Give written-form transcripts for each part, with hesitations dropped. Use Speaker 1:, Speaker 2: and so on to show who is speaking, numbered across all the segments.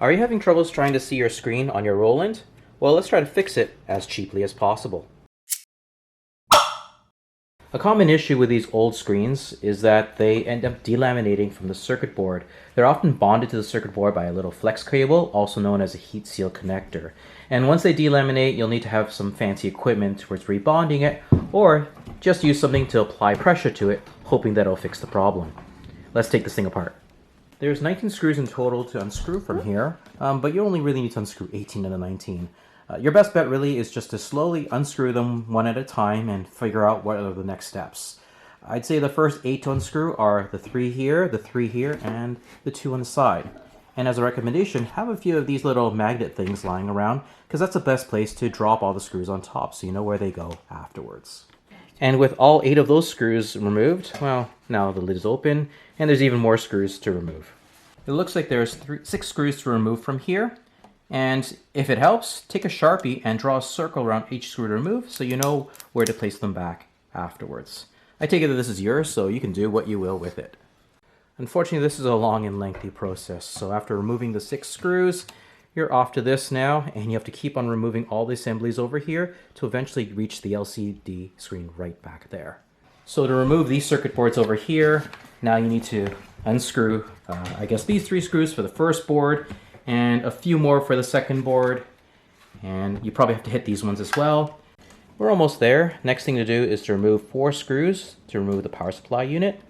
Speaker 1: Are you having troubles trying to see your screen on your Roland? Well, let's try to fix it as cheaply as possible. A common issue with these old screens is that they end up delaminating from the circuit board. They're often bonded to the circuit board by a little flex cable, also known as a heat seal connector. And once they delaminate, you'll need to have some fancy equipment towards rebonding it, or just use something to apply pressure to it, hoping that it'll fix the problem. Let's take this thing apart. There's 19 screws in total to unscrew from here, but you only really need to unscrew 18 of the 19. Your best bet really is just to slowly unscrew them one at a time and figure out what are the next steps. I'd say the first 8 to unscrew are the 3 here, and the 2 on the side. And as a recommendation, have a few of these little magnet things lying around, because that's the best place to drop all the screws on top so you know where they go afterwards. And with all 8 of those screws removed, well, now the lid is open, and there's even more screws to remove. It looks like there's 6 screws to remove from here, and if it helps, take a Sharpie and draw a circle around each screw to remove so you know where to place them back afterwards. I take it that this is yours, so you can do what you will with it. Unfortunately, this is a long and lengthy process, so after removing the 6 screws, you're off to this now, and you have to keep on removing all the assemblies over here to eventually reach the LCD screen right back there. So to remove these circuit boards over here, now you need to unscrew, I guess these 3 screws for the first board, and a few more for the second board, and you probably have to hit these ones as well. We're almost there. Next thing to do is to remove 4 screws to remove the power supply unit,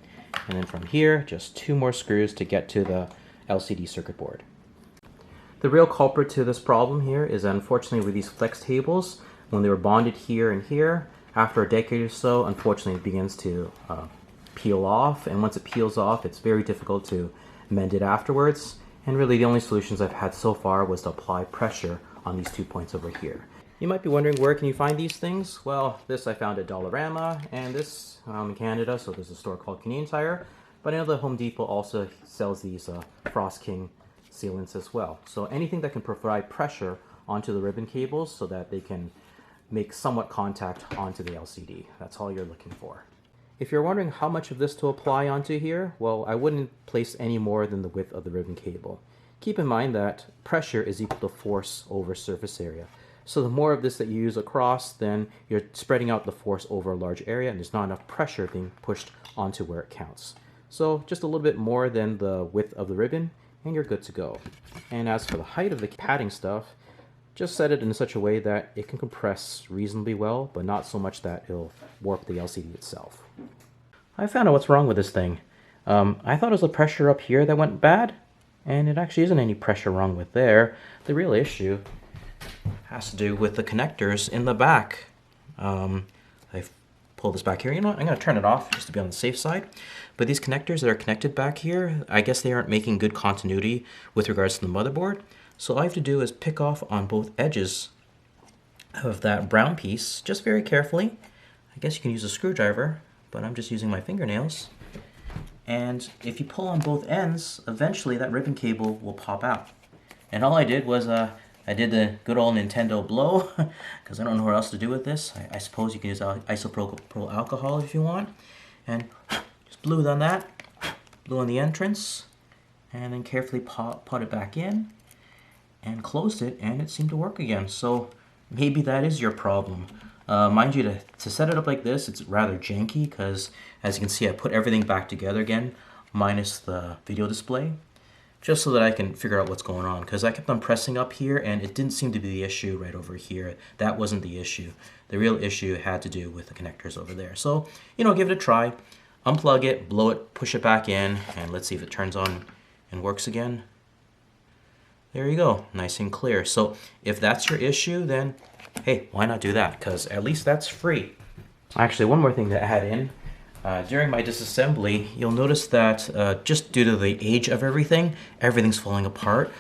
Speaker 1: and then from here, just 2 more screws to get to the LCD circuit board. The real culprit to this problem here is that unfortunately with these flex cables, when they were bonded here and here, after a decade or so, unfortunately it begins to peel off, and once it peels off, it's very difficult to mend it afterwards. And really the only solutions I've had so far was to apply pressure on these 2 points over here. You might be wondering, where can you find these things? Well, this I found at Dollarama, and this in Canada, so there's a store called Canadian Tire, but I know the Home Depot also sells these Frost King sealants as well. So anything that can provide pressure onto the ribbon cables so that they can make somewhat contact onto the LCD. That's all you're looking for. If you're wondering how much of this to apply onto here, well, I wouldn't place any more than the width of the ribbon cable. Keep in mind that pressure is equal to force over surface area. So the more of this that you use across, then you're spreading out the force over a large area, and there's not enough pressure being pushed onto where it counts. So just a little bit more than the width of the ribbon, and you're good to go. And as for the height of the padding stuff, just set it in such a way that it can compress reasonably well, but not so much that it'll warp the LCD itself. I found out what's wrong with this thing. I thought it was the pressure up here that went bad, and it actually isn't any pressure wrong with there. The real issue has to do with the connectors in the back. I've pulled this back here. You know what? I'm going to turn it off just to be on the safe side. But these connectors that are connected back here, I guess they aren't making good continuity with regards to the motherboard. So all I have to do is pick off on both edges of that brown piece, just very carefully. I guess you can use a screwdriver, but I'm just using my fingernails. And if you pull on both ends, eventually that ribbon cable will pop out. And all I did was I did the good old Nintendo blow, because I don't know what else to do with this. I suppose you can use isopropyl alcohol if you want. And just blew on that, blew on the entrance, and then carefully put it back in, and closed it, and it seemed to work again. So maybe that is your problem. Mind you, to set it up like this, it's rather janky, because as you can see, I put everything back together again, minus the video display, just so that I can figure out what's going on, because I kept on pressing up here, and it didn't seem to be the issue right over here. That wasn't the issue. The real issue had to do with the connectors over there. So, you know, give it a try. Unplug it, blow it, push it back in, and let's see if it turns on and works again. There you go, nice and clear. So if that's your issue, then hey, why not do that? Because at least that's free. Actually, one more thing to add in. During my disassembly, you'll notice that just due to the age of everything, everything's falling apart.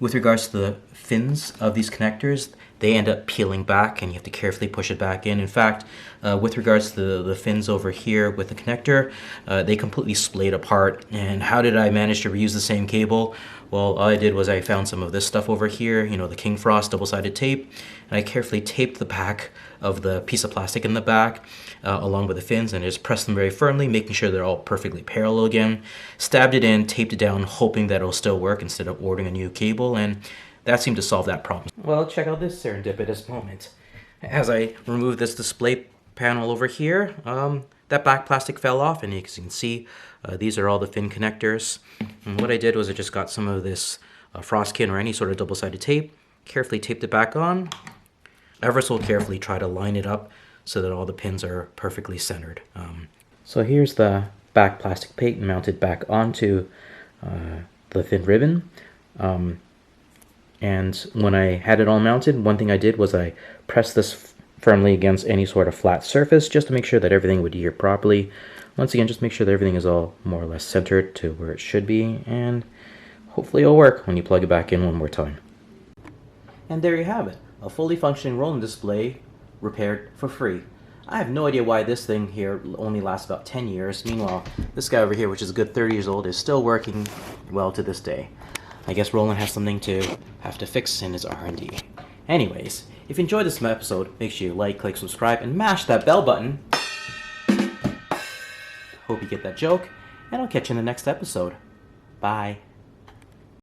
Speaker 1: With regards to the fins of these connectors, they end up peeling back, and you have to carefully push it back in. In fact, with regards to the fins over here with the connector, they completely splayed apart. And how did I manage to reuse the same cable? Well, all I did was I found some of this stuff over here, you know, the King Frost double-sided tape, and I carefully taped the back of the piece of plastic in the back along with the fins, and I just pressed them very firmly, making sure they're all perfectly parallel again. Stabbed it in, taped it down, hoping that it'll still work instead of ordering a new cable, and that seemed to solve that problem. Well, check out this serendipitous moment. As I removed this display panel over here, that back plastic fell off, and as you can see, these are all the fin connectors. And what I did was I just got some of this Frostkin or any sort of double-sided tape, carefully taped it back on, ever so carefully try to line it up so that all the pins are perfectly centered. So here's the back plastic plate mounted back onto the thin ribbon. And when I had it all mounted, one thing I did was I pressed this firmly against any sort of flat surface just to make sure that everything would adhere properly. Once again, just make sure that everything is all more or less centered to where it should be, and hopefully it'll work when you plug it back in one more time. And there you have it, a fully functioning Roland display repaired for free. I have no idea why this thing here only lasts about 10 years. Meanwhile, this guy over here, which is a good 30 years old, is still working well to this day. I guess Roland has something to have to fix in his R&D. Anyways, if you enjoyed this episode, make sure you like, click, subscribe, and mash that bell button. Hope you get that joke, and I'll catch you in the next episode. Bye.